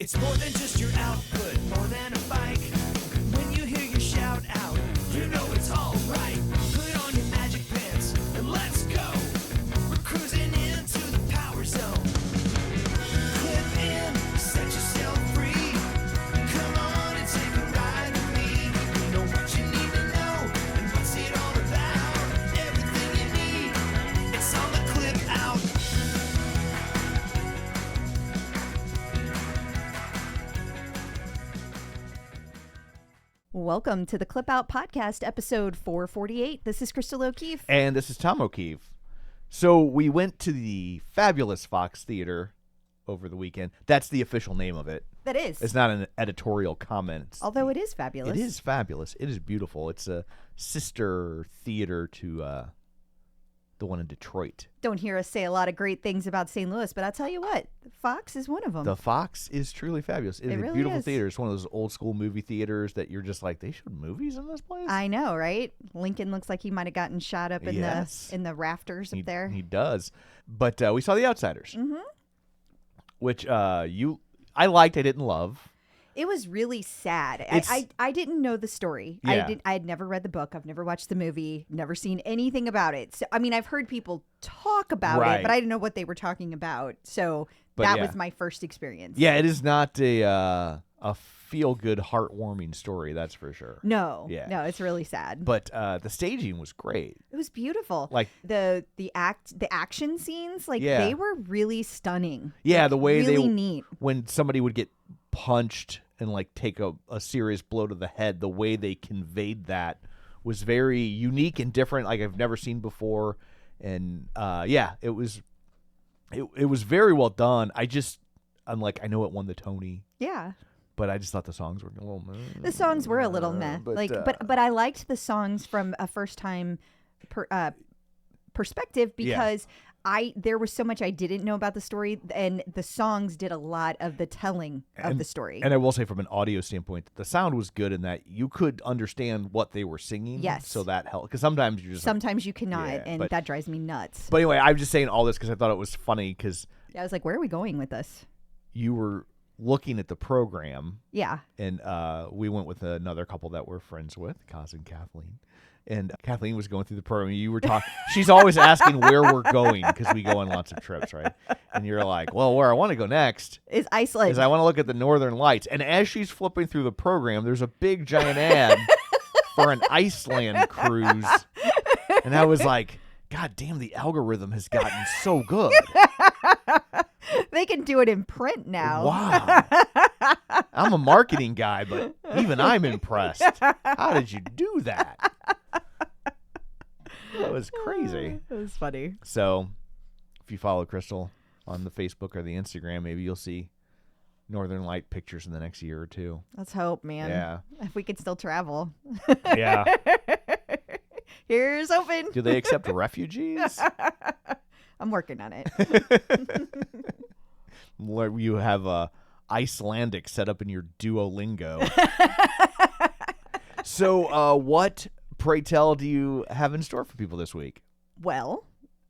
It's more than just your output, more than a bike. When you hear your shout out, you know it's all right. Put on your magic pants and let's go. We're cruising into the power zone. Clip in, set yourself free. Come on and take a ride with me. Know what you need to know and what's it all about. Everything you need, it's on the Clip Out. Welcome to the Clip Out Podcast, episode 448. This is Crystal O'Keefe. And this is Tom O'Keefe. So we went to the fabulous Fox Theater over the weekend. That's the official name of it. That is. It's not an editorial comment. Although it is fabulous. It is fabulous. It is beautiful. It's a sister theater to the one in Detroit. Don't hear us say a lot of great things about St. Louis, but I'll tell you what, Fox is one of them. The Fox is truly fabulous. It is really a beautiful is. theater. It's one of those old school movie theaters that you're just like, they showed movies in this place? I know, right? Lincoln looks like he might have gotten shot up in Yes. the rafters up there. He does. But we saw The Outsiders, which I liked, I didn't love. It was really sad. It's- I didn't know the story. Yeah. I had never read the book. I've never watched the movie. Never seen anything about it. So I mean, I've heard people talk about Right. it, but I didn't know what they were talking about. So But that yeah. was my first experience. Yeah, it is not a feel-good, heartwarming story, that's for sure. No. Yeah. No, it's really sad. But the staging was great. It was beautiful. Like- the action scenes, like Yeah. they were really stunning. Yeah, Like, the way really they neat. when somebody would get punched and like take a serious blow to the head, the way they conveyed that was very unique and different, like I've never seen before. And it was very well done. I'm like, I know it won the Tony, Yeah. but I just thought the songs were a little meh. The songs were a little meh. But I liked the songs from a first time perspective because there was so much I didn't know about the story, and the songs did a lot of the telling of the story. And I will say, from an audio standpoint, the sound was good in that you could understand what they were singing. Yes. So that helped. Because sometimes you just... Sometimes you cannot, Yeah, and but- that drives me nuts. But anyway, I'm just saying all this because I thought it was funny because I was like, where are we going with this? you were looking at the program, Yeah. and we went with another couple that we're friends with, Kaz and Kathleen. And Kathleen was going through the program. You were talking. She's always asking where we're going because we go on lots of trips, right? And you're like, well, where I want to go next Is Iceland. is I want to look at the Northern Lights. And as she's flipping through the program, there's a big giant ad for an Iceland cruise. And I was like, God damn, the algorithm has gotten so good. They can do it in print now. Wow. I'm a marketing guy, but even I'm impressed. How did you do that? That was crazy. It was funny. So if you follow Crystal on the Facebook or the Instagram, maybe you'll see Northern Light pictures in the next year or two. Let's hope, man. Yeah. If we could still travel. Yeah. Here's open. Do they accept refugees? I'm working on it. Where you have Icelandic set up in your Duolingo. So what, pray tell, do you have in store for people this week? Well,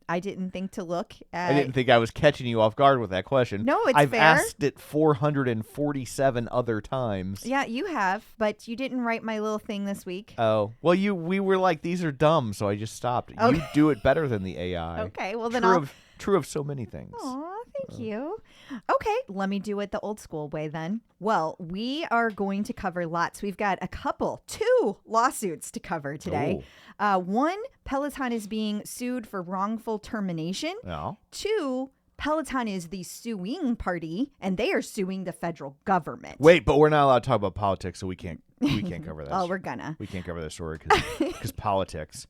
I didn't think to look at. I didn't think I was catching you off guard with that question. No, it's I've fair. asked it 447 other times. Yeah, you have, but you didn't write my little thing this week. Oh, well, we were like, these are dumb, so I just stopped. Okay. You do it better than the AI. Okay, well then True of so many things. Aw, thank you. Okay, let me do it the old school way then. Well, we are going to cover lots. We've got two lawsuits to cover today. One, Peloton is being sued for wrongful termination. No. Two, Peloton is the suing party, and they are suing the federal government. Wait, but we're not allowed to talk about politics, so we can't cover that. Oh, we're gonna. We can't cover this story because politics.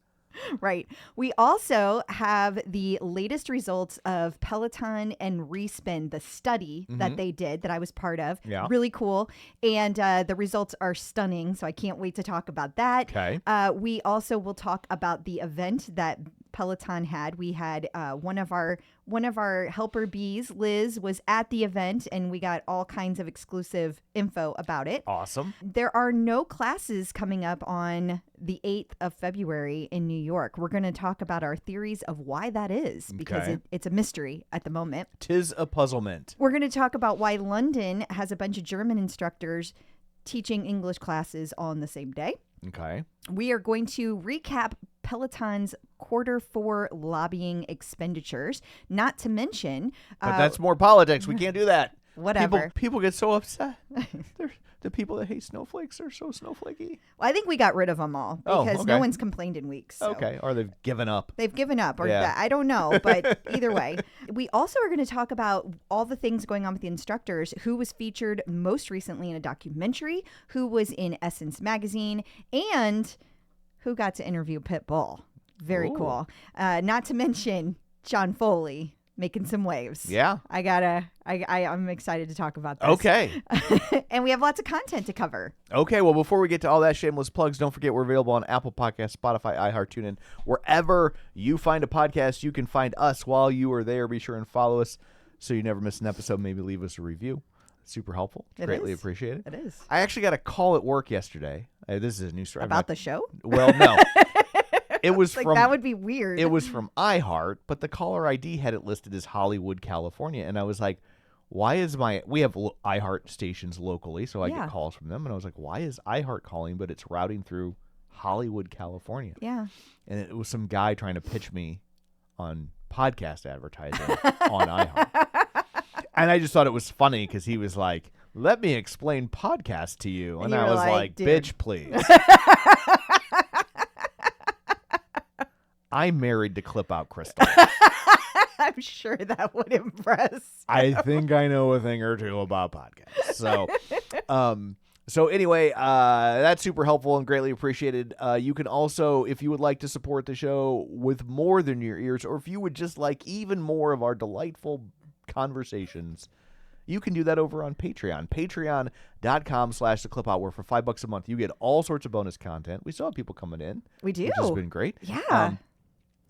Right. We also have the latest results of Peloton and Respin, the study that they did that I was part of. Yeah. Really cool. And the results are stunning, so I can't wait to talk about that. Okay. We also will talk about the event that Peloton had. We had one of our helper bees, Liz, was at the event, and we got all kinds of exclusive info about it. Awesome. There are no classes coming up on the 8th of February in New York. We're going to talk about our theories of why that is, because Okay. it's a mystery at the moment. 'Tis a puzzlement. We're going to talk about why London has a bunch of German instructors teaching English classes all on the same day. Okay. We are going to recap Peloton's Q4 lobbying expenditures, not to mention... But that's more politics. We can't do that. Whatever. People get so upset. The people that hate snowflakes are so snowflakey. Well, I think we got rid of them all Oh, because okay. no one's complained in weeks. So. Okay. Or they've given up. They've given up, or Yeah. I don't know, but either way. We also are going to talk about all the things going on with the instructors, who was featured most recently in a documentary, who was in Essence magazine, and who got to interview Pitbull. Very Ooh. cool. Not to mention John Foley making some waves. Yeah. I'm excited to talk about this. Okay. And we have lots of content to cover. Okay, well, before we get to all that shameless plugs, don't forget we're available on Apple Podcasts, Spotify, iHeart, TuneIn. Wherever you find a podcast, you can find us while you are there. Be sure and follow us so you never miss an episode. Maybe leave us a review. Super helpful. It Greatly is. appreciated. It is. I actually got a call at work yesterday. This is a new story. About the show? Well, no. It was Like, from that would be weird. It was from iHeart, but the caller ID had it listed as Hollywood, California, and I was like, "Why is we have iHeart stations locally, so I Yeah. get calls from them." And I was like, "Why is iHeart calling, but it's routing through Hollywood, California?" Yeah. And it was some guy trying to pitch me on podcast advertising on iHeart, and I just thought it was funny because he was like, "Let me explain podcast to you," and you I were was like, like, "Dude." "Bitch, please." I'm married to Clip Out Crystal. I'm sure that would impress. I think I know a thing or two about podcasts. So anyway, that's super helpful and greatly appreciated. You can also, if you would like to support the show with more than your ears, or if you would just like even more of our delightful conversations, you can do that over on Patreon. Patreon.com/theclipout, where for $5 a month, you get all sorts of bonus content. We still have people coming in. We do. Which has been great. Yeah.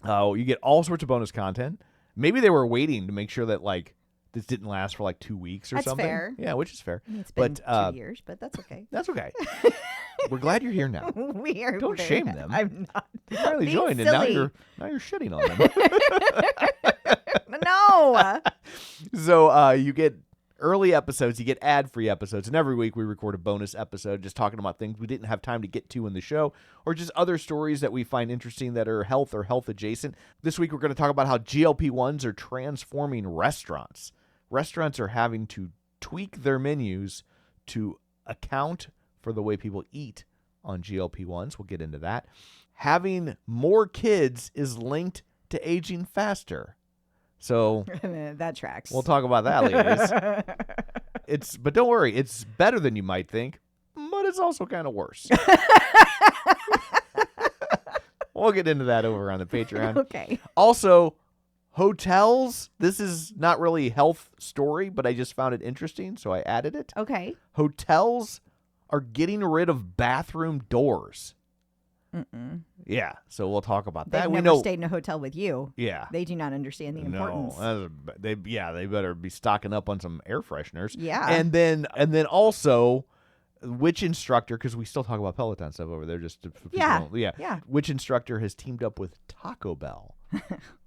You get all sorts of bonus content. Maybe they were waiting to make sure that like this didn't last for like 2 weeks or That's something. fair. Yeah, which is fair. I mean, it's been But 2 years, but that's okay. that's okay. We're glad you're here now. We are. Don't very- shame them. I'm not. You finally Being joined, and silly. now you're shitting on them. No. So you get early episodes, you get ad-free episodes, and every week we record a bonus episode just talking about things we didn't have time to get to in the show, or just other stories that we find interesting that are health or health adjacent. This week we're going to talk about how GLP-1s are transforming restaurants. Restaurants are having to tweak their menus to account for the way people eat on GLP-1s. We'll get into that. Having more kids is linked to aging faster. So That tracks. we'll talk about that, ladies. But don't worry, it's better than you might think, but it's also kind of worse. We'll get into that over on the Patreon. Okay. Also, hotels. This is not really a health story, but I just found it interesting, so I added it. Okay. Hotels are getting rid of bathroom doors. Mm-mm. Yeah, so we'll talk about They've that. never We know. stayed in a hotel with you. Yeah. They do not understand the importance. No, they better be stocking up on some air fresheners. Yeah. And then also, which instructor, because we still talk about Peloton stuff over there, just to, for people Yeah. who don't- yeah. Yeah. Which instructor has teamed up with Taco Bell,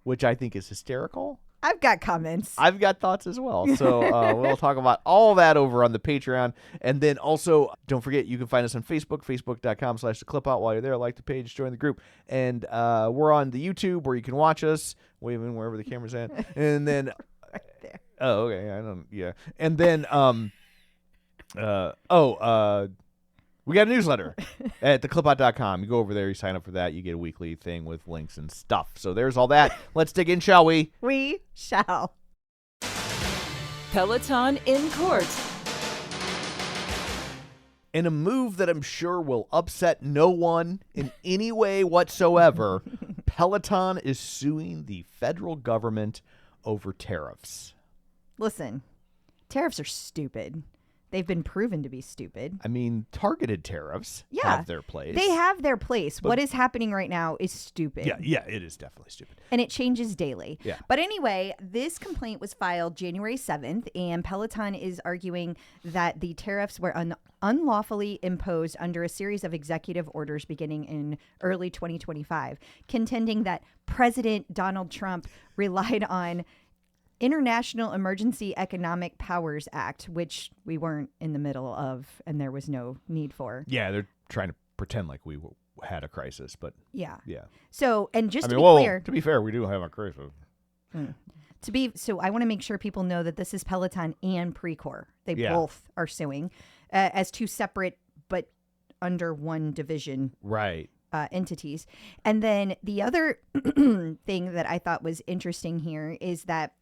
which I think is hysterical. I've got comments. I've got thoughts as well. So we'll talk about all that over on the Patreon. And then also, don't forget, you can find us on Facebook, facebook.com/theclipout. While you're there, like the page, join the group. And we're on the YouTube where you can watch us, waving wherever the camera's at. And then, Right there. oh, okay. I don't, yeah. And then, we got a newsletter at theclipout.com. You go over there, you sign up for that, you get a weekly thing with links and stuff. So there's all that. Let's dig in, shall we? We shall. Peloton in court. In a move that I'm sure will upset no one in any way whatsoever, Peloton is suing the federal government over tariffs. Listen, tariffs are stupid. They've been proven to be stupid. I mean, targeted tariffs Yeah. have their place. They have their place. What is happening right now is stupid. Yeah, it is definitely stupid. And it changes daily. Yeah. But anyway, this complaint was filed January 7th, and Peloton is arguing that the tariffs were unlawfully imposed under a series of executive orders beginning in early 2025, contending that President Donald Trump relied on International Emergency Economic Powers Act, which we weren't in the middle of and there was no need for. Yeah, they're trying to pretend like we had a crisis, but Yeah. yeah. So, and just I to mean, be clear, to be fair, we do have a crisis. so I want to make sure people know that this is Peloton and Precor. They Yeah. both are suing as two separate but under one division Right. entities. And then the other thing that I thought was interesting here is that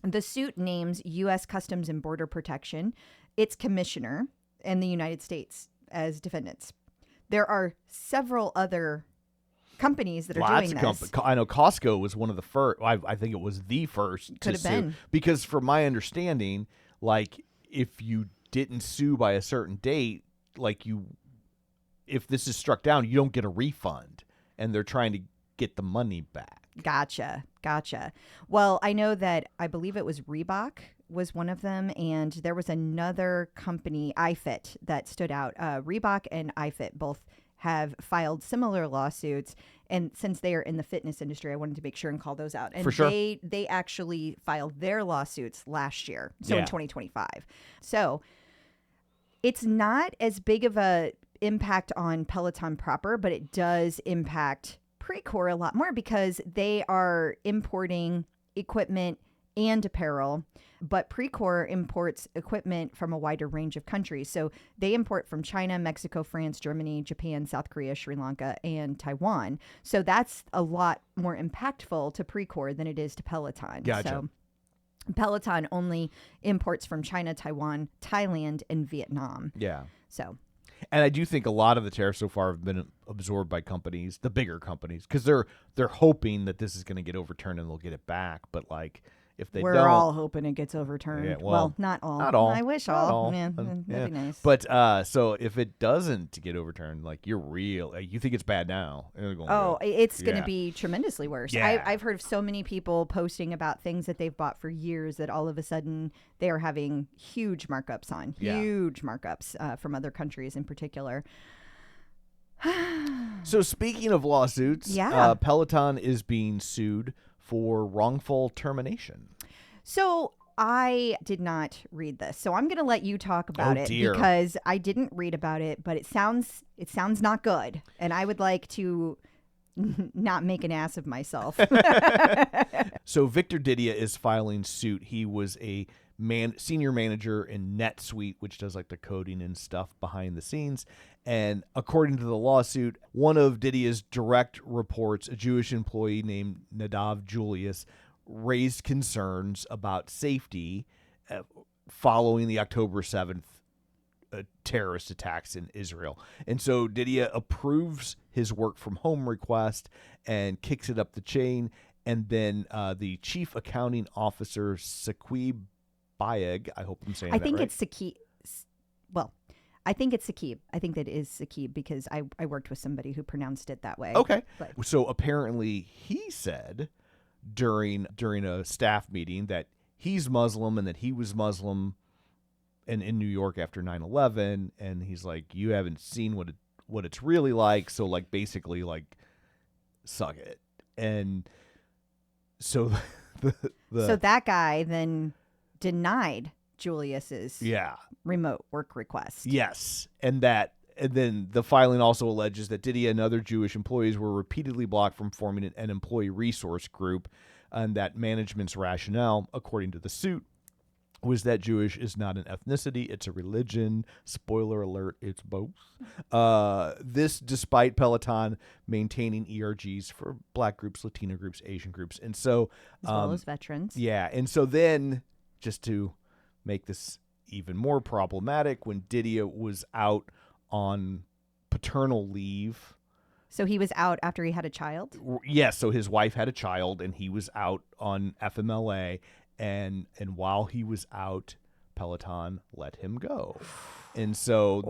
the suit names U.S. Customs and Border Protection, its commissioner, and the United States as defendants. There are several other companies that are Lots doing of this. I know Costco was one of the first. I think it was the first Could to have sue. been. Because from my understanding, like if you didn't sue by a certain date, like if this is struck down, you don't get a refund, and they're trying to get the money back. Gotcha. Well, I know that I believe it was Reebok was one of them, and there was another company, iFit, that stood out. Reebok and iFit both have filed similar lawsuits, and since they are in the fitness industry, I wanted to make sure and call those out. And For sure. they actually filed their lawsuits last year, so in Yeah. 2025. So it's not as big of a impact on Peloton proper, but it does impact Precor a lot more because they are importing equipment and apparel, but Precor imports equipment from a wider range of countries. So they import from China, Mexico, France, Germany, Japan, South Korea, Sri Lanka, and Taiwan. So that's a lot more impactful to Precor than it is to Peloton. Gotcha. So Peloton only imports from China, Taiwan, Thailand, and Vietnam. Yeah. So And I do think a lot of the tariffs so far have been absorbed by companies, the bigger companies, because they're hoping that this is going to get overturned and they'll get it back. But like if they we're don't, all hoping it gets overturned. Yeah, well, not all. not all. I wish Not all. all. Yeah, Yeah. that'd be nice. But so if it doesn't get overturned, like you think it's bad now. It's going It's going to Yeah. be tremendously worse. Yeah. I've heard of so many people posting about things that they've bought for years that all of a sudden they are having huge markups on. Yeah. Huge markups from other countries in particular. So speaking of lawsuits, Yeah. Peloton is being sued for wrongful termination. So I did not read this. So I'm going to let you talk about Oh, it dear. because I didn't read about it, but it sounds not good. And I would like to not make an ass of myself. So Victor Didia is filing suit. He was a senior manager in NetSuite, which does like the coding and stuff behind the scenes. And according to the lawsuit, one of Didia's direct reports, a Jewish employee named Nadav Julius, raised concerns about safety following the October 7th terrorist attacks in Israel. And so Didia approves his work from home request and kicks it up the chain. And then the chief accounting officer, Saqib Bayeg, I hope I'm saying that right. I think it's Saqib. Well, I think it's Saqib. I think that is Saqib because I worked with somebody who pronounced it that way. Okay. But So apparently he said during a staff meeting that he's Muslim and that he was Muslim and in New York after 9/11, and he's like, you haven't seen what it's really like, so like basically like suck it. And so so that guy then denied Julius's yeah. remote work request. Yes. And then the filing also alleges that Didia and other Jewish employees were repeatedly blocked from forming an employee resource group, and that management's rationale, according to the suit, was that Jewish is not an ethnicity, it's a religion. Spoiler alert, it's both. This despite Peloton maintaining ERGs for Black groups, Latino groups, Asian groups. And so As well as veterans. yeah, and so then, just to make this even more problematic, when Didia was out on paternal leave. So he was out after he had a child? Yes, so his wife had a child, and he was out on FMLA, and while he was out, Peloton let him go. And so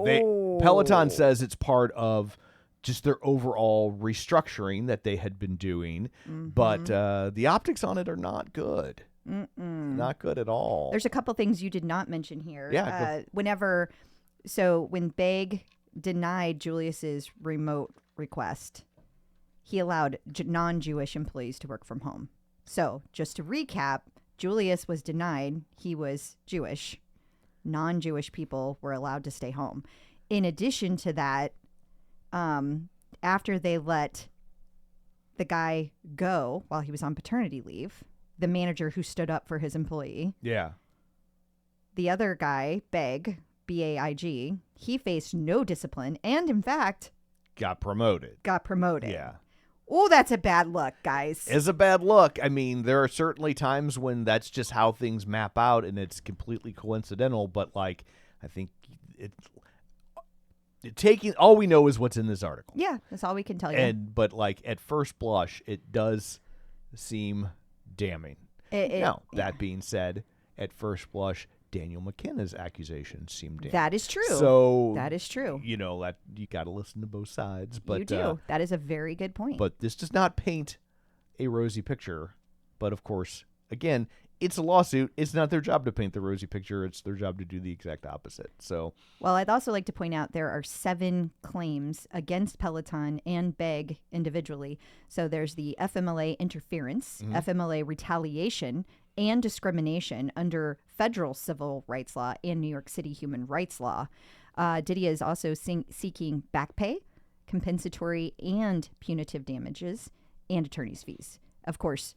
Peloton says it's part of just their overall restructuring that they had been doing. But the optics on it are not good. Not good at all. There's a couple things you did not mention here. Yeah. When Begg denied Julius's remote request, he allowed non-Jewish employees to work from home. So just to recap, Julius was denied. He was Jewish. Non-Jewish people were allowed to stay home. In addition to that, after they let the guy go while he was on paternity leave, the manager who stood up for his employee, the other guy, Begg, B-A-I-G, he faced no discipline and, in fact, got promoted. Yeah. Oh, that's a bad look, guys. It's a bad look. I mean, there are certainly times when that's just how things map out and it's completely coincidental, but like I think taking all we know is what's in this article. Yeah, that's all we can tell you. But like at first blush, it does seem damning. That being said, at first blush, Daniel McKenna's accusations seem damning. That is true. So that is true. You know, that you got to listen to both sides. But you do. That is a very good point. But this does not paint a rosy picture. But of course, again, it's a lawsuit. It's not their job to paint the rosy picture. It's their job to do the exact opposite. So, well, I'd also like to point out there are 7 claims against Peloton and Begg individually. So there's the FMLA interference, FMLA retaliation, and discrimination under federal civil rights law and New York City human rights law. Didia is also seeking back pay, compensatory and punitive damages, and attorney's fees. Of course,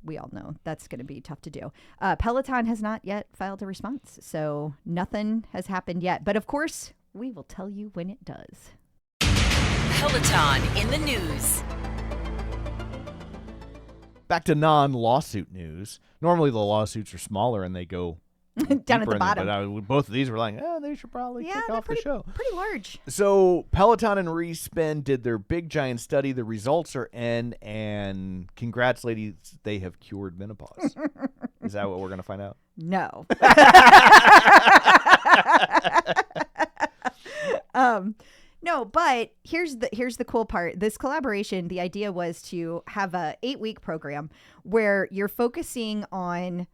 we all know that's going to be tough to do. Peloton has not yet filed a response, so nothing has happened yet. But of course, we will tell you when it does. Peloton in the news. Back to non-lawsuit news. Normally the lawsuits are smaller and they go down at the bottom. But both of these were like, they should probably kick off the show. Pretty large. So Peloton and Respin did their big giant study. The results are in, and congrats, ladies, they have cured menopause. Is that what we're going to find out? No. No, but here's the cool part. This collaboration, the idea was to have a 8-week program where you're focusing on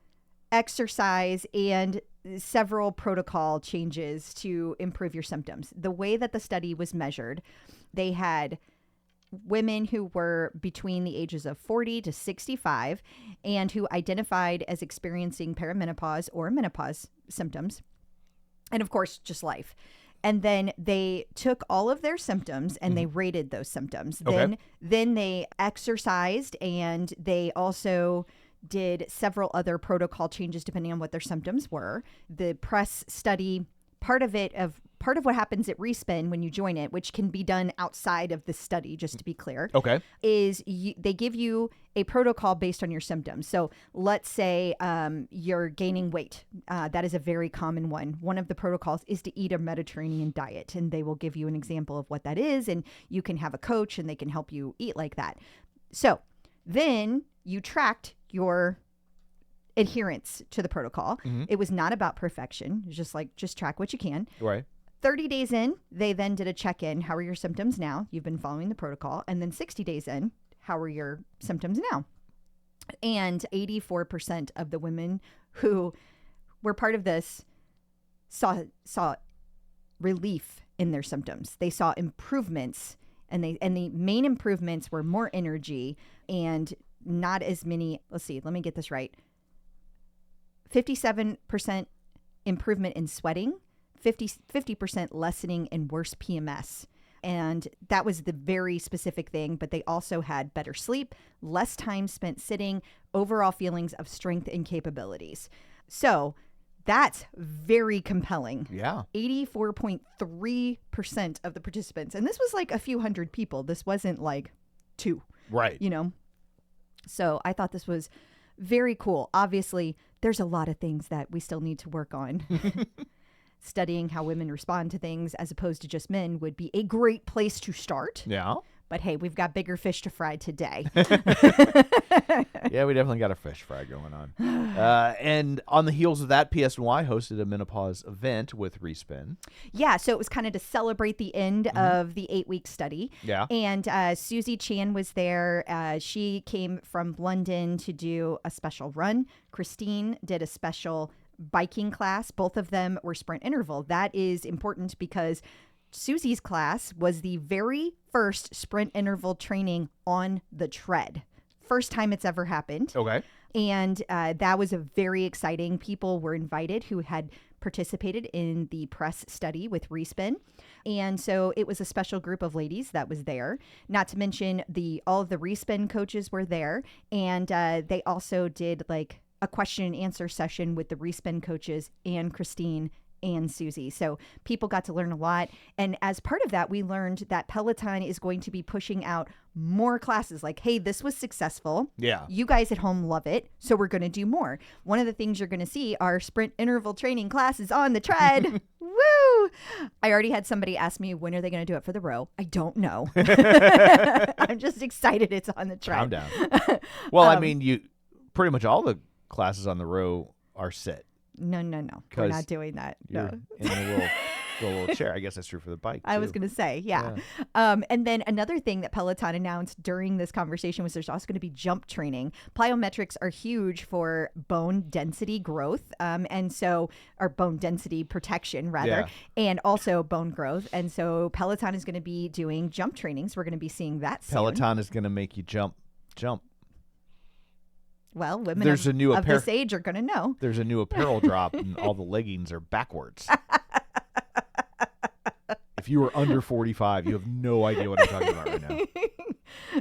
exercise and several protocol changes to improve your symptoms. The way that the study was measured, they had women who were between the ages of 40 to 65 and who identified as experiencing perimenopause or menopause symptoms. And of course, just life. And then they took all of their symptoms and they rated those symptoms. Okay. Then they exercised, and they also did several other protocol changes depending on what their symptoms were. The press study, part of what happens at Respin when you join it, which can be done outside of the study, just to be clear, is they give you a protocol based on your symptoms. So let's say you're gaining weight. That is a very common one. One of the protocols is to eat a Mediterranean diet, and they will give you an example of what that is, and you can have a coach and they can help you eat like that. So then you tracked your adherence to the protocol. It was not about perfection. It was just track what you can. Right. 30 days in, they then did a check-in. How are your symptoms now? You've been following the protocol. And then 60 days in, how are your symptoms now? And 84% of the women who were part of this saw relief in their symptoms. They saw improvements, and the main improvements were more energy and not as many. Let's see, let me get this right. 57% improvement in sweating, 50% lessening in worse PMS. And that was the very specific thing, but they also had better sleep, less time spent sitting, overall feelings of strength and capabilities. So that's very compelling. Yeah. 84.3% of the participants. And this was like a few hundred people. This wasn't like 2. Right. You know? So I thought this was very cool. Obviously, there's a lot of things that we still need to work on. Studying how women respond to things as opposed to just men would be a great place to start. Yeah. But hey, we've got bigger fish to fry today. Yeah, we definitely got a fish fry going on. And on the heels of that, PSNY hosted a menopause event with Respin. Yeah, so it was kind of to celebrate the end of the 8-week study. Yeah. And Susie Chan was there. She came from London to do a special run. Christine did a special biking class. Both of them were sprint interval. That is important because Susie's class was the very first sprint interval training on the tread. First time it's ever happened. Okay. And that was a very exciting. People were invited who had participated in the press study with Respin. And so it was a special group of ladies that was there. Not to mention all of the Respin coaches were there. And they also did like a question and answer session with the Respin coaches and Christine and Susie. So people got to learn a lot. And as part of that, we learned that Peloton is going to be pushing out more classes like, hey, this was successful. Yeah. You guys at home love it. So we're going to do more. One of the things you're going to see are sprint interval training classes on the tread. Woo! I already had somebody ask me, when are they going to do it for the row? I don't know. I'm just excited it's on the tread. Calm down. Well, I mean, you pretty much all the classes on the row are sit. No. We're not doing that. You're No. in the little chair. I guess that's true for the bike, I was too. going to say, yeah. And then another thing that Peloton announced during this conversation was there's also going to be jump training. Plyometrics are huge for bone density growth, or bone density protection, rather, and also bone growth. And so Peloton is going to be doing jump trainings. We're going to be seeing that soon. Peloton is going to make you jump. Well, women There's of, a new of this age are going to know. There's a new apparel drop, and all the leggings are backwards. If you are under 45, you have no idea what I'm talking about right now.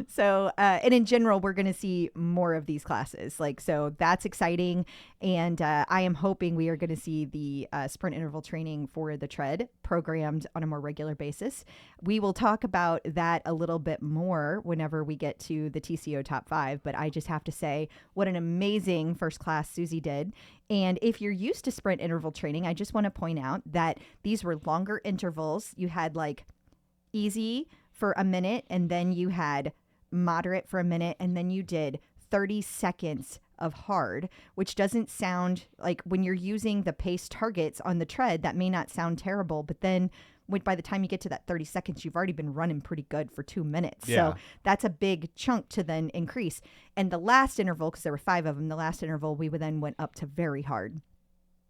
So, and in general, we're going to see more of these classes. So that's exciting. And I am hoping we are going to see the sprint interval training for the tread programmed on a more regular basis. We will talk about that a little bit more whenever we get to the TCO top 5. But I just have to say what an amazing first class Susie did. And if you're used to sprint interval training, I just want to point out that these were longer intervals. You had like easy for a minute, and then you had moderate for a minute, and then you did 30 seconds of hard, which doesn't sound like, when you're using the pace targets on the tread, that may not sound terrible, but then by the time you get to that 30 seconds, you've already been running pretty good for 2 minutes. Yeah. So that's a big chunk to then increase. And the last interval, because there were 5 of them, the last interval, we then went up to very hard.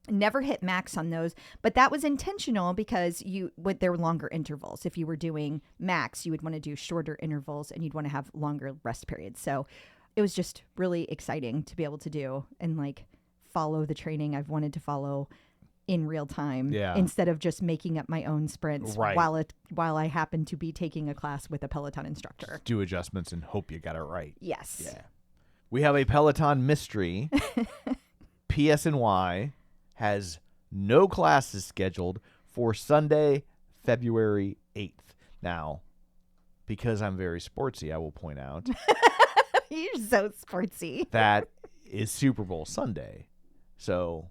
Never hit max on those, but that was intentional because there were longer intervals. If you were doing max, you would want to do shorter intervals and you'd want to have longer rest periods. So it was just really exciting to be able to do and like follow the training I've wanted to follow in real time, instead of just making up my own sprints while I happen to be taking a class with a Peloton instructor. Just do adjustments and hope you got it right. Yes. Yeah. We have a Peloton mystery. PSNY has no classes scheduled for Sunday, February 8th. Now, because I'm very sportsy, I will point out You're so sportsy. that is Super Bowl Sunday. So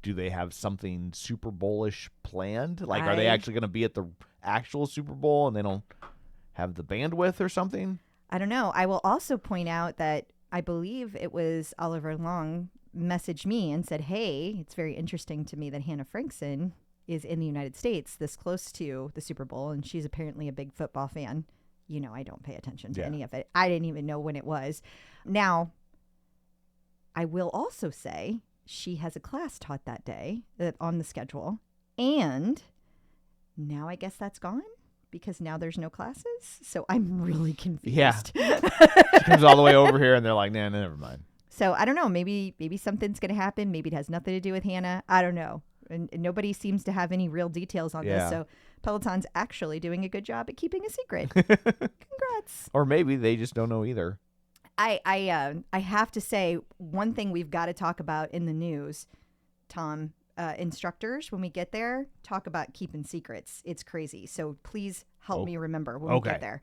do they have something Super Bowl-ish planned? Like, are they actually going to be at the actual Super Bowl and they don't have the bandwidth or something? I don't know. I will also point out that I believe it was Oliver Long messaged me and said, hey, it's very interesting to me that Hannah Frankson is in the United States this close to the Super Bowl, and she's apparently a big football fan. You know, I don't pay attention to any of it. I didn't even know when it was. Now, I will also say she has a class taught that day on the schedule, and now I guess that's gone because now there's no classes. So I'm really confused. Yeah. She comes all the way over here and they're like, nah, never mind. So I don't know. Maybe something's going to happen. Maybe it has nothing to do with Hannah. I don't know. And nobody seems to have any real details on this. So Peloton's actually doing a good job at keeping a secret. Congrats. Or maybe they just don't know either. I have to say, one thing we've got to talk about in the news, Tom, instructors, when we get there, talk about keeping secrets. It's crazy. So please help me remember when we get there.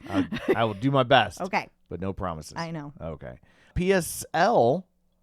I will do my best. Okay. But no promises. I know. Okay. PSL,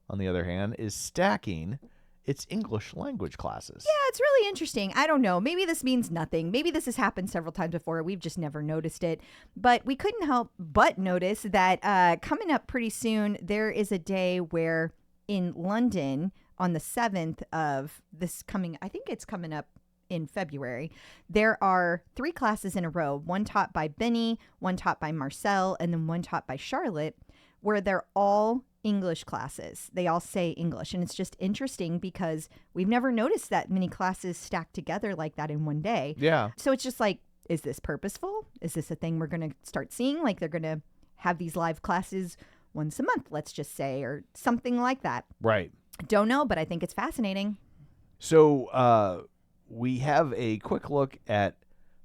on the other hand, is stacking its English language classes. Yeah, it's really interesting. I don't know. Maybe this means nothing. Maybe this has happened several times before. We've just never noticed it. But we couldn't help but notice that coming up pretty soon, there is a day where in London on the 7th of this coming, I think it's coming up in February, there are 3 classes in a row, one taught by Benny, one taught by Marcel, and then one taught by Charlotte, where they're all English classes. They all say English. And it's just interesting because we've never noticed that many classes stacked together like that in one day. Yeah. So it's just like, is this purposeful? Is this a thing we're going to start seeing? Like they're going to have these live classes once a month, let's just say, or something like that. Right. Don't know, but I think it's fascinating. So we have a quick look at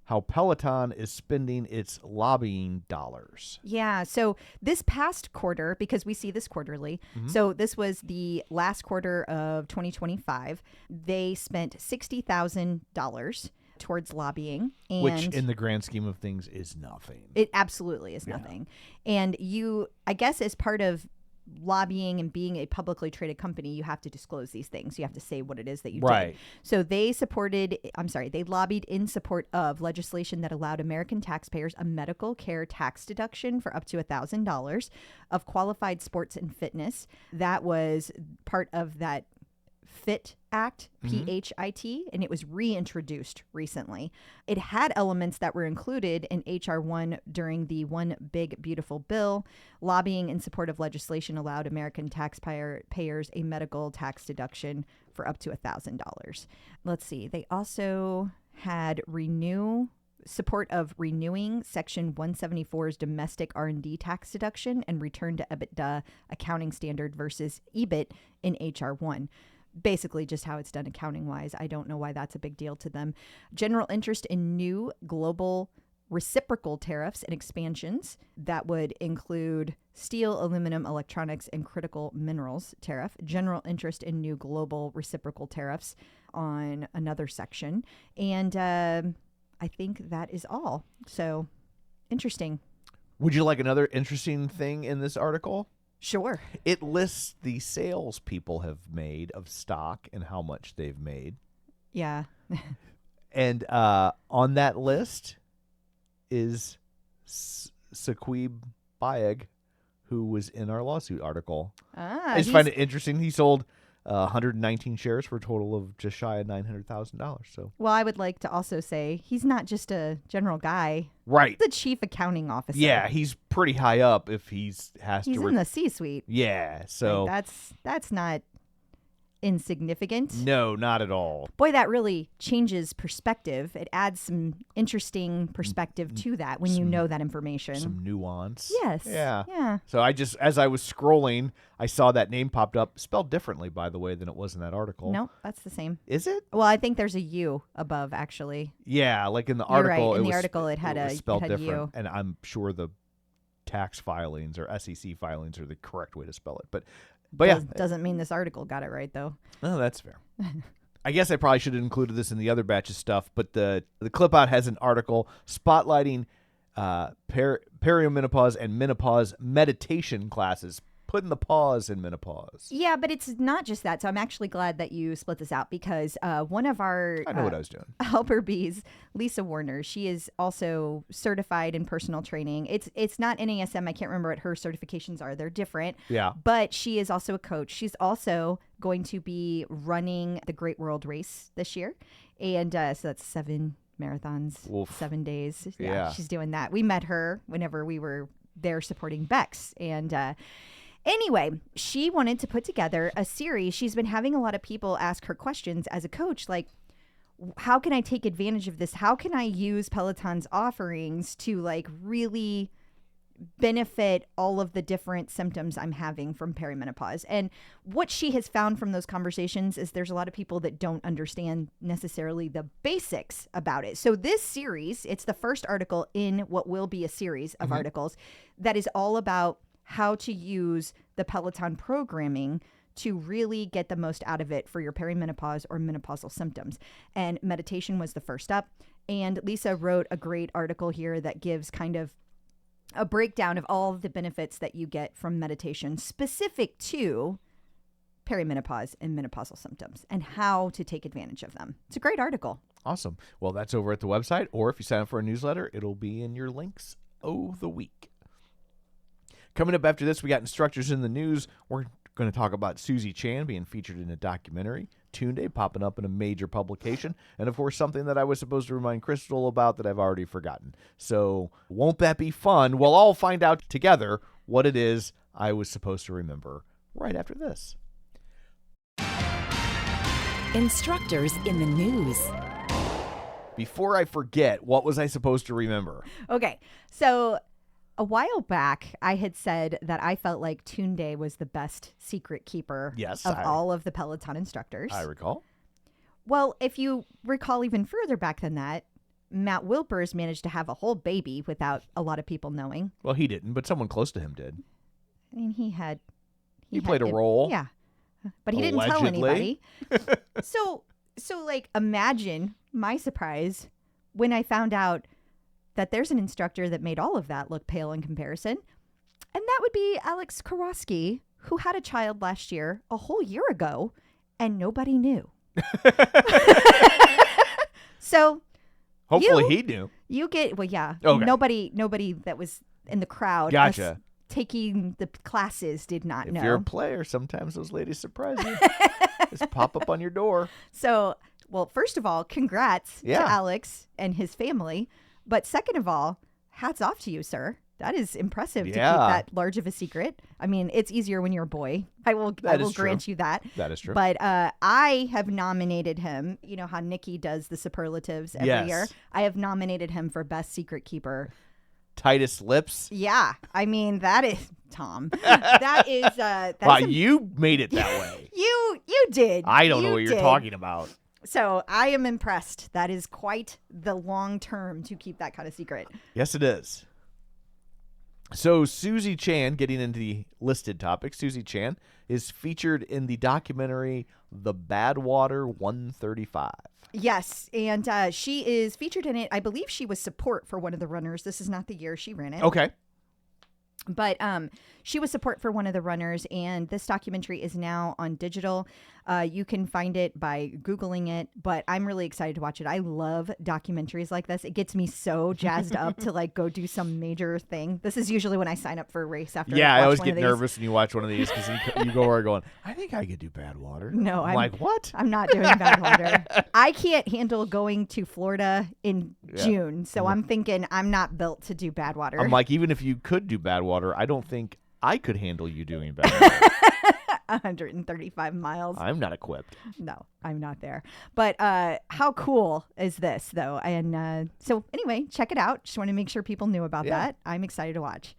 how Peloton is spending its lobbying dollars. Yeah. So this past quarter, because we see this quarterly, so this was the last quarter of 2025, they spent $60,000 towards lobbying. And Which in the grand scheme of things is nothing. it absolutely is nothing. And you, I guess as part of lobbying and being a publicly traded company, you have to disclose these things. You have to say what it is that you Right. did. So they they lobbied in support of legislation that allowed American taxpayers a medical care tax deduction for up to $1,000 of qualified sports and fitness. That was part of that FIT Act, PHIT, and it was reintroduced recently. It had elements that were included in H.R. 1 during the One Big Beautiful Bill. Lobbying in support of legislation allowed American taxpayers a medical tax deduction for up to $1,000. Let's see. They also had support of renewing Section 174's domestic R&D tax deduction and return to EBITDA accounting standard versus EBIT in H.R. 1. Basically just how it's done accounting wise. I don't know why that's a big deal to them. General interest in new global reciprocal tariffs and expansions that would include steel, aluminum, electronics, and critical minerals tariff. General interest in new global reciprocal tariffs on another section. And I think that is all. So interesting. Would you like another interesting thing in this article? Sure. It lists the sales people have made of stock and how much they've made. Yeah. And on that list is Saqib Bayag, who was in our lawsuit article. I just find it interesting. He sold 119 shares for a total of just shy of $900,000. So, well, I would like to also say he's not just a general guy. right, The chief accounting officer. yeah, he's pretty high up. If he's in the C-suite. yeah, so Like, that's not insignificant. no, not at all. Boy, that really changes perspective. It adds some interesting perspective to that when you know that information. Some nuance. Yes. Yeah. Yeah. So as I was scrolling, I saw that name popped up, spelled differently, by the way, than it was in that article. Nope, that's the same. Is it? Well, I think there's a U above, actually. Yeah, like in the You're right. article. In it the was, article, it had was a- spelled it had different, U. and I'm sure the tax filings or SEC filings are the correct way to spell it. But yeah, Doesn't mean this article got it right, though. no, that's fair. I guess I probably should have included this in the other batch of stuff, but the clip out has an article spotlighting perimenopause and menopause meditation classes, putting the pause in menopause. Yeah, but it's not just that. So I'm actually glad that you split this out because one of our I know what I was doing. helper bees, Lisa Warner, she is also certified in personal training. It's not NASM. I can't remember what her certifications are. They're different. Yeah. But she is also a coach. She's also going to be running the Great World Race this year. And so that's 7 marathons, Oof. 7 days. Yeah. She's doing that. We met her whenever we were there supporting Bex. And anyway, she wanted to put together a series. She's been having a lot of people ask her questions as a coach, like, how can I take advantage of this? How can I use Peloton's offerings to like really benefit all of the different symptoms I'm having from perimenopause? And what she has found from those conversations is there's a lot of people that don't understand necessarily the basics about it. So this series, it's the first article in what will be a series of articles that is all about how to use the Peloton programming to really get the most out of it for your perimenopause or menopausal symptoms. And meditation was the first up. And Lisa wrote a great article here that gives kind of a breakdown of all of the benefits that you get from meditation specific to perimenopause and menopausal symptoms and how to take advantage of them. It's a great article. Awesome. Well, that's over at the website, or if you sign up for a newsletter, it'll be in your links of the week. Coming up after this, we got instructors in the news. We're going to talk about Susie Chan being featured in a documentary, Tunde popping up in a major publication, and of course something that I was supposed to remind Crystal about that I've already forgotten. So won't that be fun? We'll all find out together what it is I was supposed to remember right after this. Instructors in the news. Before I forget, what was I supposed to remember? Okay, so a while back, I had said that I felt like Tunde was the best secret keeper of all of the Peloton instructors. I recall. Well, if you recall even further back than that, Matt Wilpers managed to have a whole baby without a lot of people knowing. Well, he didn't, but someone close to him did. I mean, he played a role. Yeah. But he didn't tell anybody. So like, imagine my surprise when I found out that there's an instructor that made all of that look pale in comparison. And that would be Alex Karofsky, who had a child last year, a whole year ago, and nobody knew. So hopefully he knew. You get, well, yeah. Okay. Nobody that was in the crowd. Gotcha. Taking the classes did not know. If you're a player, sometimes those ladies surprise you. Just pop up on your door. So, well, first of all, congrats to Alex and his family. But second of all, hats off to you, sir. That is impressive to keep that large of a secret. I mean, it's easier when you're a boy. I will grant you that. That is true. But I have nominated him. You know how Nikki does the superlatives every year? I have nominated him for best secret keeper. Tightest lips. Yeah, I mean that is Tom. That is. Wow, you made it that way. You did. I don't know what you're talking about. So I am impressed. That is quite the long term to keep that kind of secret. Yes, it is. So Susie Chan, getting into the listed topics, Susie Chan is featured in the documentary The Badwater 135. Yes, and she is featured in it. I believe she was support for one of the runners. This is not the year she ran it. Okay. But she was support for one of the runners, and this documentary is now on digital. You can find it by Googling it, but I'm really excited to watch it. I love documentaries like this. It gets me so jazzed up to like go do some major thing. This is usually when I sign up for a race after. Yeah, I always get nervous when you watch one of these because you go over going, I think I could do Badwater. No, I'm like, what? I'm not doing Badwater. I can't handle going to Florida in June, so I'm thinking I'm not built to do Badwater. I'm like, even if you could do Badwater, I don't think I could handle you doing Badwater. 135 miles. I'm not equipped. No, I'm not there. But how cool is this, though? And so anyway, check it out. Just want to make sure people knew about that. I'm excited to watch.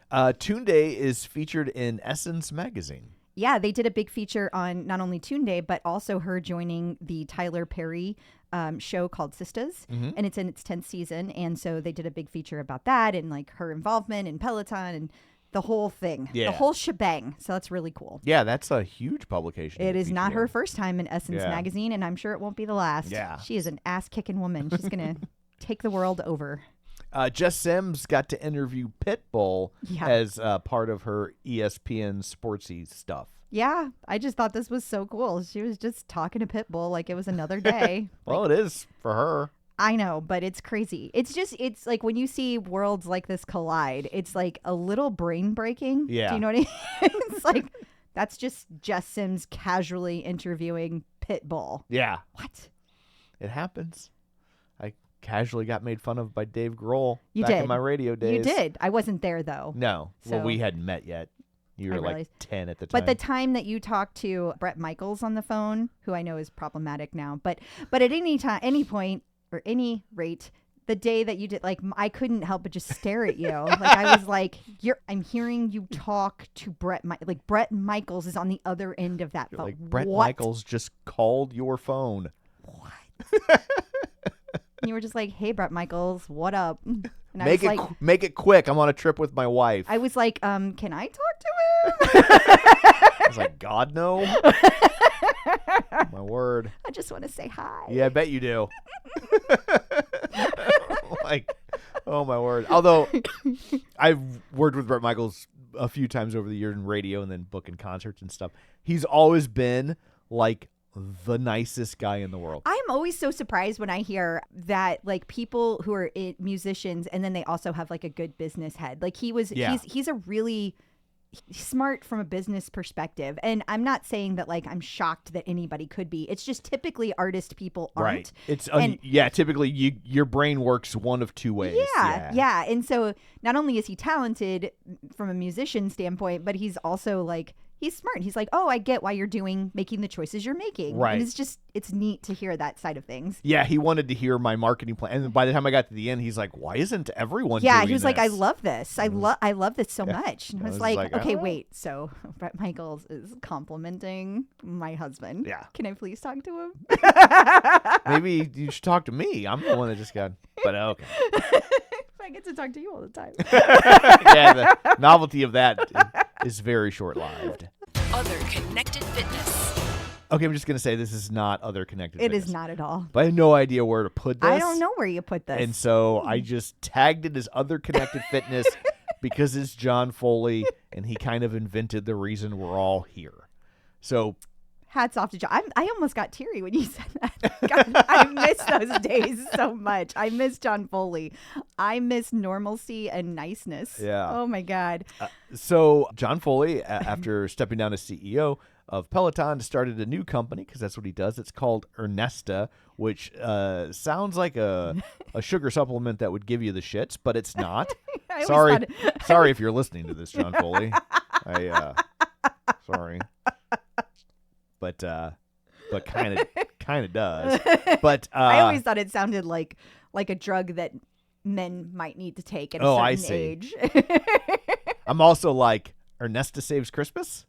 Tunde is featured in Essence magazine. Yeah, they did a big feature on not only Tunde, but also her joining the Tyler Perry show called Sistas. And it's in its 10th season. And so they did a big feature about that and like her involvement in Peloton and the whole thing, the whole shebang. So that's really cool. Yeah, that's a huge publication. It is not her first time in Essence magazine, and I'm sure it won't be the last. Yeah. She is an ass-kicking woman. She's going to take the world over. Jess Sims got to interview Pitbull as part of her ESPN sportsy stuff. Yeah, I just thought this was so cool. She was just talking to Pitbull like it was another day. Well, it is for her. I know, but it's crazy. It's like when you see worlds like this collide, it's like a little brain breaking. Yeah. Do you know what I mean? It's like, that's just Jess Sims casually interviewing Pitbull. Yeah. What? It happens. I casually got made fun of by Dave Grohl back in my radio days. You did. I wasn't there, though. No. So, well, we hadn't met yet. You were like 10 at the time. But the time that you talked to Bret Michaels on the phone, who I know is problematic now, but at any point, or any rate, the day that you did, like, I couldn't help but just stare at you. Like, I was like, I'm hearing you talk to Bret. Like, Bret Michaels is on the other end of that phone. Like, Bret Michaels just called your phone. What? And you were just like, hey, Bret Michaels, what up? And make it quick. I'm on a trip with my wife. I was like, can I talk to him? I was like, God, no. My word. I just want to say hi. Yeah, I bet you do. Like, oh my word. Although I've worked with Bret Michaels a few times over the years in radio and then booking concerts and stuff. He's always been like the nicest guy in the world. I'm always so surprised when I hear that, like, people who are musicians and then they also have like a good business head. Like he's a really smart from a business perspective. And I'm not saying that like I'm shocked that anybody could be. It's just typically artist people aren't. Right. It's typically your brain works one of two ways. Yeah. And so not only is he talented from a musician standpoint, but he's also like, he's smart. He's like, oh, I get why you're making the choices you're making. Right. And it's neat to hear that side of things. Yeah, he wanted to hear my marketing plan. And by the time I got to the end, he's like, why isn't everyone Yeah, doing he was this? like, I love this. I love this so much. And I was like, okay, oh. wait. So Bret Michaels is complimenting my husband. Yeah. Can I please talk to him? Maybe you should talk to me. I'm the one that just got, but okay. I get to talk to you all the time. Yeah, the novelty of that is very short-lived. Other connected fitness. Okay, I'm just going to say this is not other connected It fitness. is not at all. But I have no idea where to put this. I don't know where you put this. And so I just tagged it as other connected fitness because it's John Foley, and he kind of invented the reason we're all here. So hats off to John. I almost got teary when you said that. God, I miss those days so much. I miss John Foley. I miss normalcy and niceness. Yeah. Oh, my God. So John Foley, after stepping down as CEO of Peloton, started a new company because that's what he does. It's called Ernesta, which sounds like a sugar supplement that would give you the shits, but it's not. Sorry if you're listening to this, John Foley. Sorry. But kind of does. But I always thought it sounded like a drug that men might need to take at a I certain see. age. I'm also like, Ernesta saves Christmas?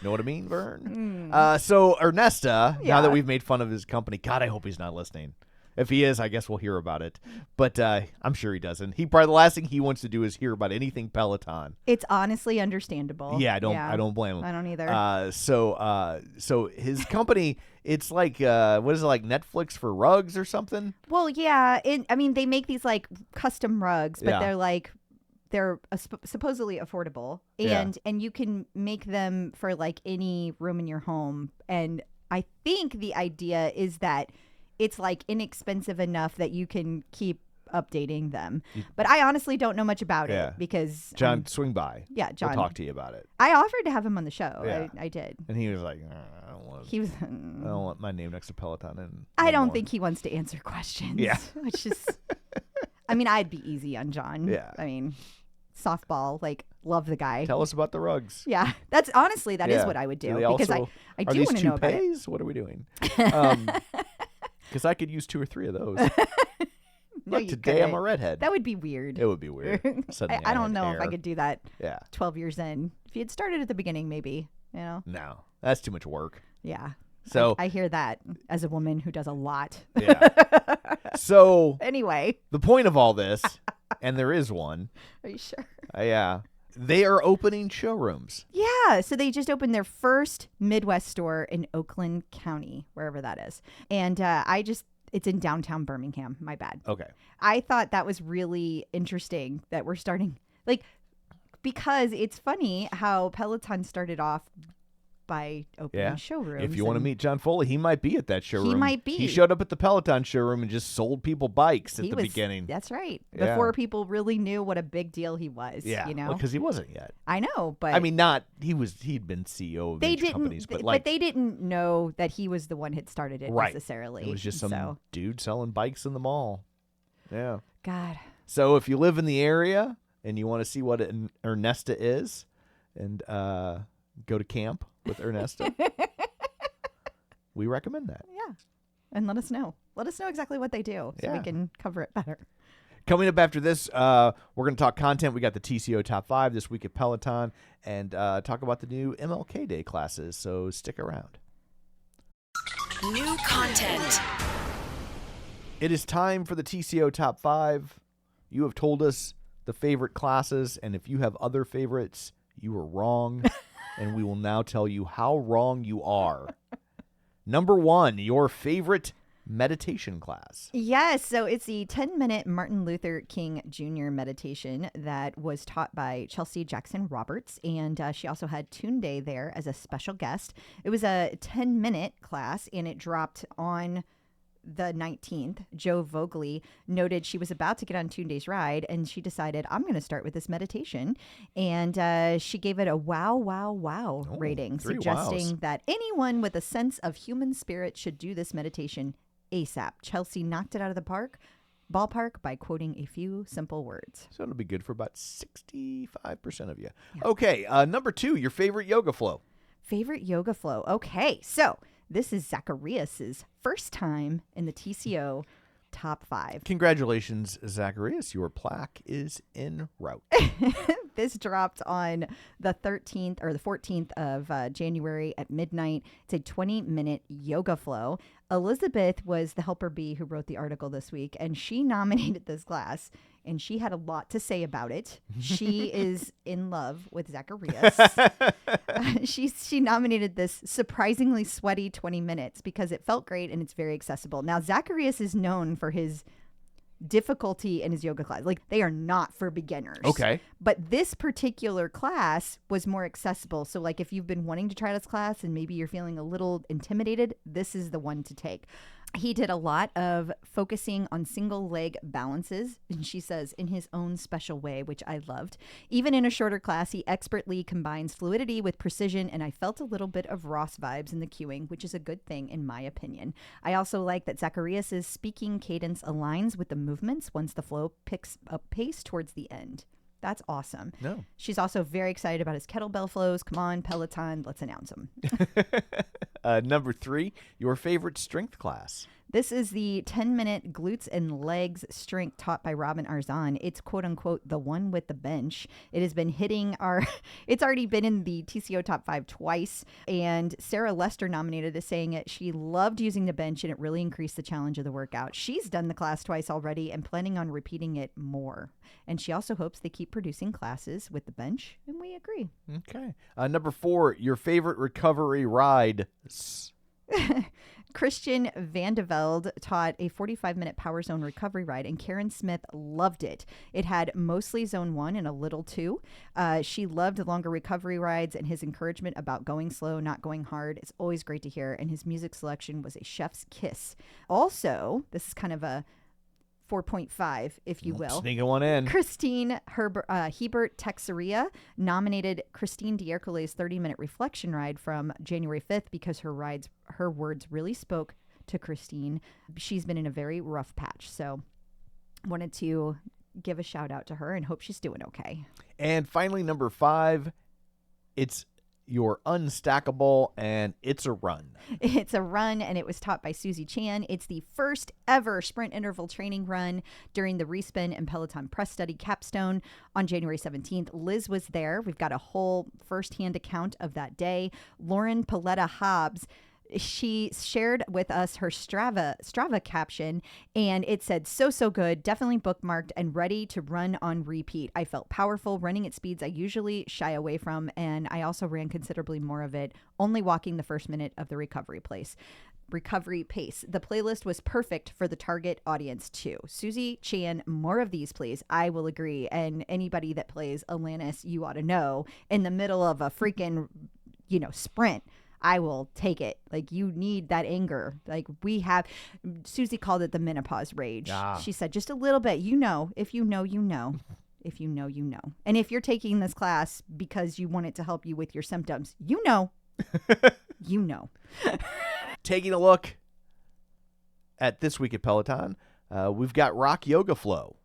Know what I mean, Vern? So Ernesta, now that we've made fun of his company, God, I hope he's not listening. If he is, I guess we'll hear about it. But I'm sure he doesn't. He probably the last thing he wants to do is hear about anything Peloton. It's honestly understandable. Yeah, I don't blame him. I don't either. So his company, it's like what is it, like Netflix for rugs or something? Well, yeah. I mean, they make these like custom rugs, but they're supposedly affordable, and you can make them for like any room in your home. And I think the idea is that it's like inexpensive enough that you can keep updating them. But I honestly don't know much about it because John, swing by. Yeah, John. We'll talk to you about it. I offered to have him on the show. Yeah. I did. And he was like, I don't want my name next to Peloton. And I don't think he wants to answer questions. Yeah. Which is, I mean, I'd be easy on John. Yeah. I mean, softball, like, love the guy. Tell us about the rugs. Yeah. That's honestly, that is what I would do. Because I do want to know about it. Are these toupees? What are we doing? Because I could use 2 or 3 of those. No, Look, today I'm a redhead. That would be weird. It would be weird. Suddenly I don't had know if I hair. could do that. Yeah. 12 years in. If you had started at the beginning, maybe, No, that's too much work. Yeah. So I hear that as a woman who does a lot. Yeah. So anyway, the point of all this, and there is one. Are you sure? Yeah. They are opening showrooms. Yeah. So they just opened their first Midwest store in Oakland County, wherever that is. And it's in downtown Birmingham. My bad. Okay. I thought that was really interesting that we're starting, because it's funny how Peloton started off by opening showrooms. If you want to meet John Foley, he might be at that showroom. He might be. He showed up at the Peloton showroom and just sold people bikes at the beginning. That's right. Yeah. Before people really knew what a big deal he was. Yeah. You know? Because he wasn't yet. I know, but I mean, he'd been CEO of major companies, but they didn't know that he was the one who had started it necessarily. It was just some dude selling bikes in the mall. Yeah. God. So if you live in the area and you want to see what an Ernesta is, and go to camp with Ernesta, we recommend that. Yeah. And let us know. Let us know exactly what they do so we can cover it better. Coming up after this, we're going to talk content. We got the TCO Top 5 this week at Peloton, and talk about the new MLK Day classes, so stick around. New content. It is time for the TCO Top 5. You have told us the favorite classes, and if you have other favorites, you are wrong, and we will now tell you how wrong you are. Number 1, your favorite meditation class. Yes, so it's the 10-minute Martin Luther King Jr. meditation that was taught by Chelsea Jackson Roberts, and she also had Tunde there as a special guest. It was a 10-minute class, and it dropped on the 19th. Joe Vogley noted she was about to get on Tunde's ride, and she decided, I'm going to start with this meditation. And she gave it a wow rating, 3 suggesting wows. that anyone with a sense of human spirit should do this meditation ASAP. Chelsea knocked it out of the ballpark by quoting a few simple words. So it'll be good for about 65% of you. Yeah. Okay, number 2, your favorite yoga flow. Favorite yoga flow. Okay, so this is Zacharias's first time in the TCO top 5. Congratulations, Zacharias. Your plaque is en route. This dropped on the 13th or the 14th of January at midnight. It's a 20-minute yoga flow. Elizabeth was the helper bee who wrote the article this week, and she nominated this class, and she had a lot to say about it. She is in love with Zacharias. She nominated this surprisingly sweaty 20 minutes because it felt great and it's very accessible. Now, Zacharias is known for his difficulty in his yoga class. Like, they are not for beginners. Okay. But this particular class was more accessible. So, like, if you've been wanting to try this class and maybe you're feeling a little intimidated, this is the one to take. He did a lot of focusing on single leg balances, and she says, in his own special way, which I loved. Even in a shorter class, he expertly combines fluidity with precision, and I felt a little bit of Ross vibes in the cueing, which is a good thing in my opinion. I also like that Zacharias's speaking cadence aligns with the movements once the flow picks up pace towards the end. That's awesome. No. She's also very excited about his kettlebell flows. Come on, Peloton, let's announce them. Number 3, your favorite strength class. This is the 10-minute glutes and legs strength taught by Robin Arzon. It's quote unquote the one with the bench. It has been hitting it's already been in the TCO top 5 twice. And Sarah Lester nominated it, saying it. She loved using the bench and it really increased the challenge of the workout. She's done the class twice already and planning on repeating it more. And she also hopes they keep producing classes with the bench. And we agree. Okay. Number 4, your favorite recovery ride. Christian Vandeveld taught a 45-minute Power Zone recovery ride, and Karen Smith loved it. It had mostly Zone 1 and a little 2. She loved the longer recovery rides, and his encouragement about going slow, not going hard. It's always great to hear, and his music selection was a chef's kiss. Also, this is kind of a 4.5, if you will. Sneaking one in. Christine Hebert Texeria nominated Christine Diercole's 30-minute reflection ride from January 5th because her words really spoke to Christine. She's been in a very rough patch, so wanted to give a shout out to her and hope she's doing okay. And finally, number 5, it's your unstackable, and it's a run. It's a run, and it was taught by Susie Chan. It's the first ever sprint interval training run during the Respin and Peloton Press Study capstone on January 17th. Liz was there. We've got a whole firsthand account of that day. Lauren Paletta Hobbs, she shared with us her Strava caption, and it said, so good, definitely bookmarked and ready to run on repeat. I felt powerful running at speeds I usually shy away from, and I also ran considerably more of it, only walking the first minute of the recovery pace. The playlist was perfect for the target audience too. Susie Chan, more of these please. I will agree. And anybody that plays Alanis, you ought to know, in the middle of a freaking, sprint, I will take it. Like, you need that anger. Like, Susie called it the menopause rage. Ah. She said just a little bit. If you know, you know. If you know, you know. And if you're taking this class because you want it to help you with your symptoms, you know. You know. Taking a look at this week at Peloton, we've got Rock Yoga Flow.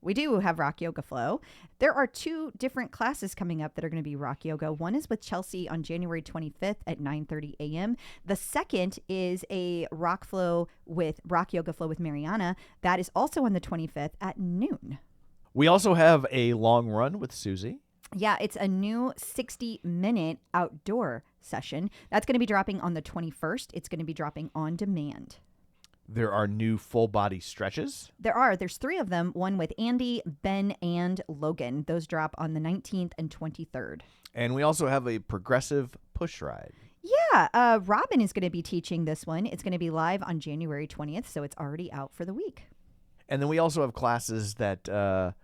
We do have Rock Yoga Flow. There are 2 different classes coming up that are going to be Rock Yoga. One is with Chelsea on January 25th at 9:30 a.m. The second is a Rock Yoga Flow with Mariana. That is also on the 25th at noon. We also have a long run with Susie. Yeah, it's a new 60-minute outdoor session. That's going to be dropping on the 21st. It's going to be dropping on demand. There are new full body stretches. There's 3 of them, one with Andy, Ben, and Logan. Those drop on the 19th and 23rd. And we also have a progressive push ride. Yeah, Robin is going to be teaching this one. It's going to be live on January 20th, so it's already out for the week. And then we also have classes that the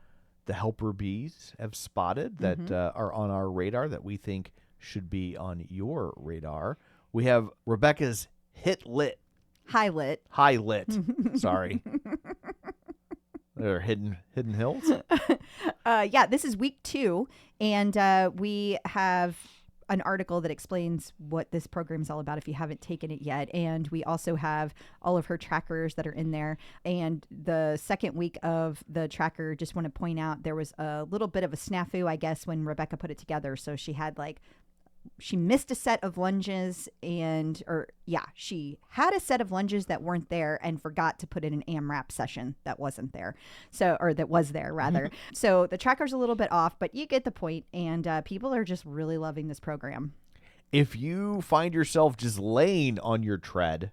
helper bees have spotted that are on our radar that we think should be on your radar. We have Rebecca's Hit Lit. High lit. High Lit. Sorry. They're hidden hills. Yeah, this is week 2, and we have an article that explains what this program is all about if you haven't taken it yet. And we also have all of her trackers that are in there. And the second week of the tracker, just want to point out there was a little bit of a snafu, I guess, when Rebecca put it together. So she had she missed a set of lunges she had a set of lunges that weren't there and forgot to put in an AMRAP session that wasn't there. That was there rather. So the tracker's a little bit off, but you get the point. And people are just really loving this program. If you find yourself just laying on your tread,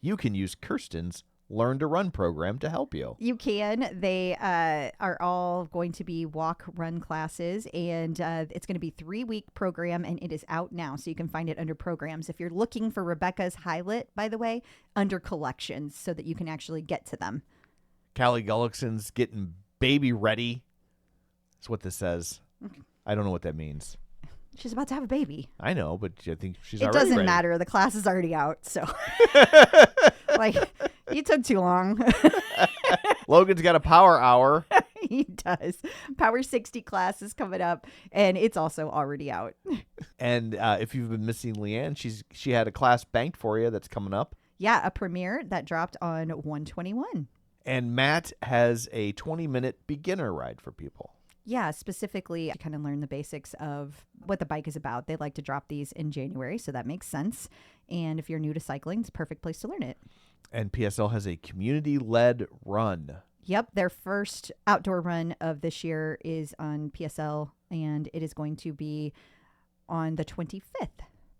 you can use Kirsten's Learn to Run program to help you. You can. They are all going to be walk-run classes, and it's going to be 3-week program, and it is out now, so you can find it under programs. If you're looking for Rebecca's Highlight, by the way, under collections, so that you can actually get to them. Callie Gullickson's getting baby ready. That's what this says. I don't know what that means. She's about to have a baby. I know, but I think she's It already doesn't ready. matter. The class is already out, so you took too long. Logan's got a power hour. He does. Power 60 class is coming up, and it's also already out. And if you've been missing Leanne, she had a class banked for you that's coming up. Yeah, a premiere that dropped on 1/21. And Matt has a 20-minute beginner ride for people. Yeah, specifically, I kind of learn the basics of what the bike is about. They like to drop these in January, so that makes sense. And if you're new to cycling, it's a perfect place to learn it. And PSL has a community-led run. Yep, their first outdoor run of this year is on PSL, and it is going to be on the 25th.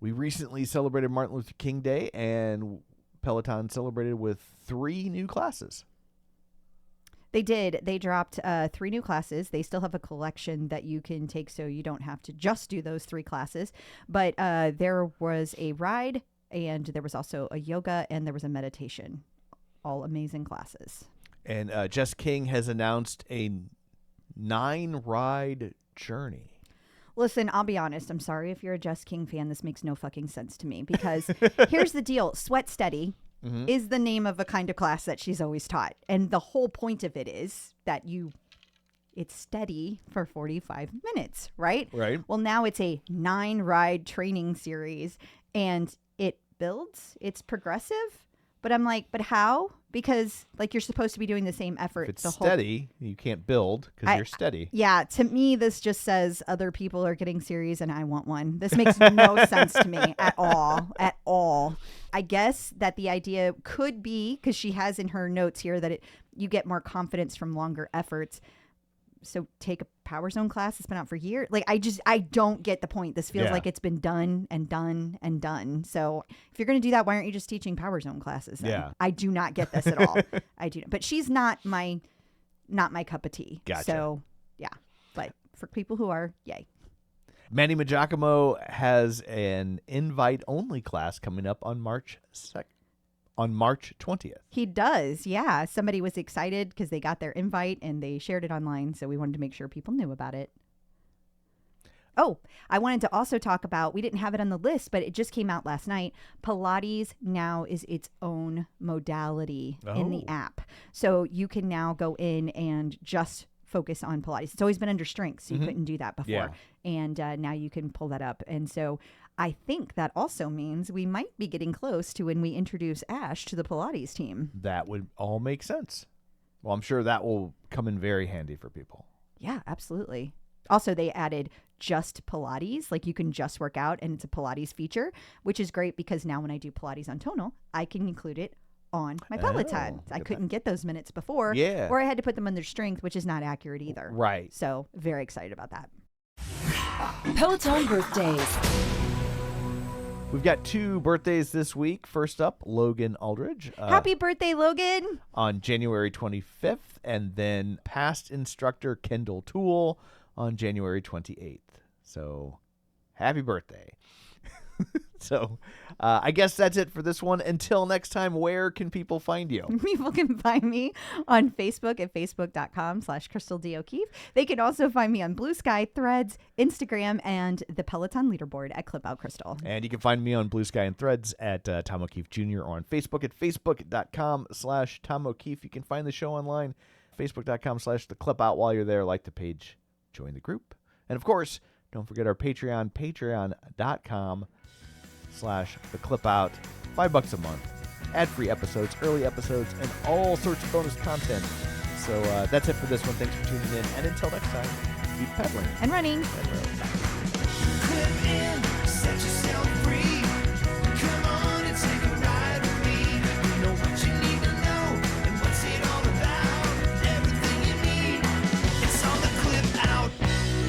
We recently celebrated Martin Luther King Day, and Peloton celebrated with 3 new classes. They did. They dropped 3 new classes. They still have a collection that you can take, so you don't have to just do those 3 classes. But there was a ride, and there was also a yoga, and there was a meditation. All amazing classes. And Jess King has announced a 9-ride journey. Listen, I'll be honest. I'm sorry if you're a Jess King fan. This makes no fucking sense to me because here's the deal. Sweat Steady is the name of a kind of class that she's always taught. And the whole point of it is that it's steady for 45 minutes, right? Right. Well, now it's a 9-ride training series and it builds. It's progressive. But I'm like, but how? Because you're supposed to be doing the same effort. If it's steady, you can't build because you're steady. Yeah, to me, this just says other people are getting series and I want one. This makes no sense to me at all. At all. I guess that the idea could be, because she has in her notes here, that you get more confidence from longer efforts. So take a Power Zone class. It's been out for years. I don't get the point. This feels like it's been done and done and done. So if you're going to do that, why aren't you just teaching Power Zone classes then? Yeah. I do not get this at all. I do. But she's not my cup of tea. Gotcha. So yeah, but for people who are, yay. Manny Majacomo has an invite-only class coming up on March 2nd. On March 20th. He does, yeah. Somebody was excited because they got their invite and they shared it online, so we wanted to make sure people knew about it. Oh, I wanted to also talk about, we didn't have it on the list, but it just came out last night. Pilates now is its own modality in the app. So you can now go in and just focus on Pilates. It's always been under strength, so you couldn't do that before. Yeah. And now you can pull that up. And so I think that also means we might be getting close to when we introduce Ash to the Pilates team. That would all make sense. Well, I'm sure that will come in very handy for people. Yeah, absolutely. Also, they added just Pilates, you can just work out, and it's a Pilates feature, which is great because now when I do Pilates on Tonal, I can include it on my Peloton. I couldn't get those minutes before, or I had to put them under strength, which is not accurate either. Right. So very excited about that. Peloton birthdays. We've got 2 birthdays this week. First up, Logan Aldridge. Happy birthday, Logan. On January 25th. And then past instructor Kendall Toole on January 28th. So happy birthday. So I guess that's it for this one. Until next time, where can people find you? People can find me on Facebook at facebook.com/Crystal D. O'Keefe. They can also find me on Blue Sky, Threads, Instagram, and the Peloton leaderboard at Clip Out Crystal. And you can find me on Blue Sky and Threads at Tom O'Keefe Jr. or on Facebook at facebook.com/Tom O'Keefe. You can find the show online, facebook.com/The Clip Out. While you're there, like the page, join the group. And of course, don't forget our Patreon, patreon.com/The Clip Out. $5 a month. Ad-free episodes, early episodes, and all sorts of bonus content. So that's it for this one. Thanks for tuning in. And until next time, keep pedaling. And running. And road.